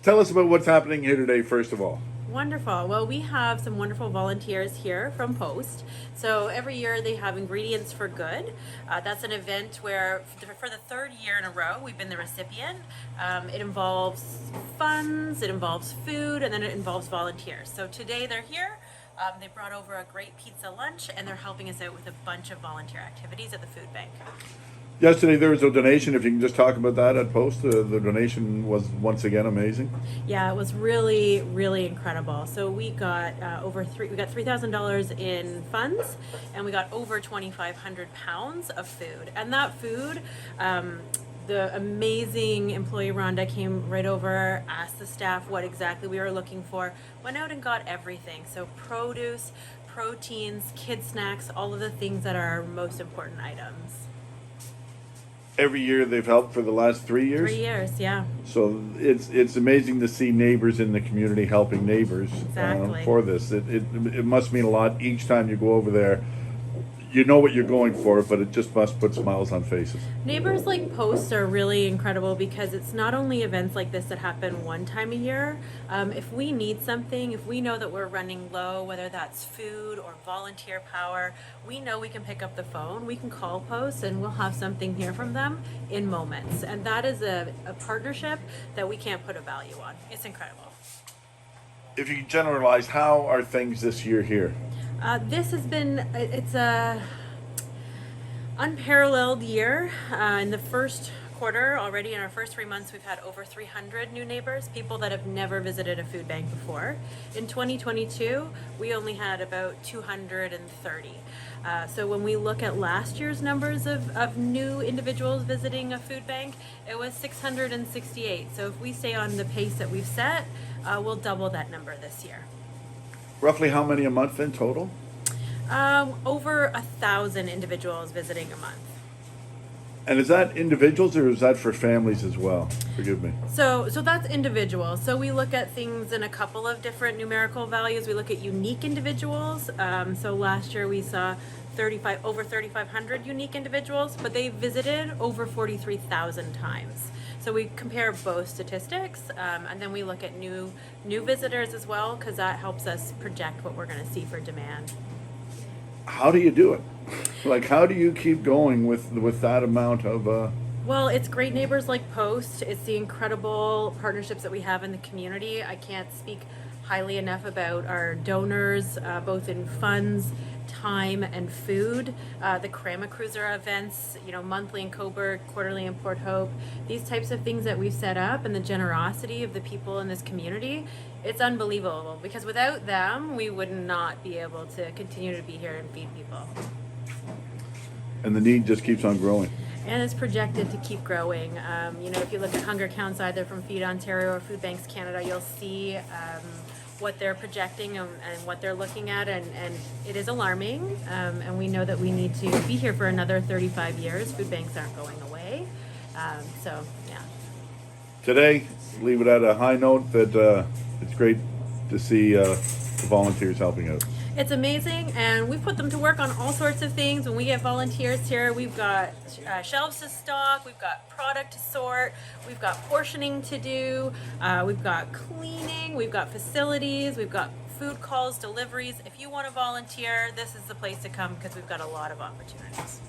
Tell us about what's happening here today, first of all. Wonderful. Well, we have some wonderful volunteers here from Post. So every year they have Ingredients for Good. That's an event where, for the third year in a row, we've been the recipient. It involves funds, it involves food, and then it involves volunteers. So today they're here. They brought over a great pizza lunch, and they're helping us out with a bunch of volunteer activities at the food bank. Yesterday there was a donation. If you can just talk about that at Post, the donation was once again amazing. Yeah, it was really, really incredible. So we got we got $3,000 in funds, and we got over 2,500 pounds of food. And that food, the amazing employee Rhonda came right over, asked the staff what exactly we were looking for, went out and got everything. So produce, proteins, kid snacks, all of the things that are our most important items. Every year they've helped for the last 3 years. 3 years, yeah. So it's amazing to see neighbors in the community helping neighbors Exactly. for this. It must mean a lot each time you go over there. You know what you're going for, but it just must put smiles on faces. Neighbors like Post are really incredible because it's not only events like this that happen one time a year. If we need something, if we know that we're running low, whether that's food or volunteer power, we know we can pick up the phone, we can call Post, and we'll have something here from them in moments. And that is a partnership that we can't put a value on. It's incredible. If you generalize, how are things this year here? This has been, it's a unparalleled year. In the first quarter, already in our first 3 months, we've had over 300 new neighbors, people that have never visited a food bank before. In 2022, we only had about 230. So when we look at last year's numbers of new individuals visiting a food bank, it was 668. So if we stay on the pace that we've set, we'll double that number this year. Roughly how many a month in total? Over 1,000 individuals visiting a month. And is that individuals or is that for families as well? Forgive me. So that's individual. So we look at things in a couple of different numerical values. We look at unique individuals. So last year we saw over 3,500 unique individuals, but they visited over 43,000 times. So we compare both statistics, and then we look at new visitors as well, because that helps us project what we're going to see for demand. How do you do it? Like, how do you keep going with that amount of? Well, it's great neighbors like Post. It's the incredible partnerships that we have in the community. I can't speak highly enough about our donors, both in funds, time, and food. The Crema Cruiser events, monthly in Coburg, quarterly in Port Hope, these types of things that we've set up, and the generosity of the people in this community, it's unbelievable, because without them, we would not be able to continue to be here and feed people. And the need just keeps on growing. And it's projected to keep growing. If you look at hunger counts either from Feed Ontario or Food Banks Canada, you'll see what they're projecting and what they're looking at, and it is alarming. And we know that we need to be here for another 35 years. Food banks aren't going away. So, yeah. Today, leave it at a high note that it's great to see the volunteers helping out. It's amazing, and we put them to work on all sorts of things. When we get volunteers here, we've got shelves to stock, we've got product to sort, we've got portioning to do, we've got cleaning, we've got facilities, we've got food calls, deliveries. If you want to volunteer, this is the place to come, because we've got a lot of opportunities.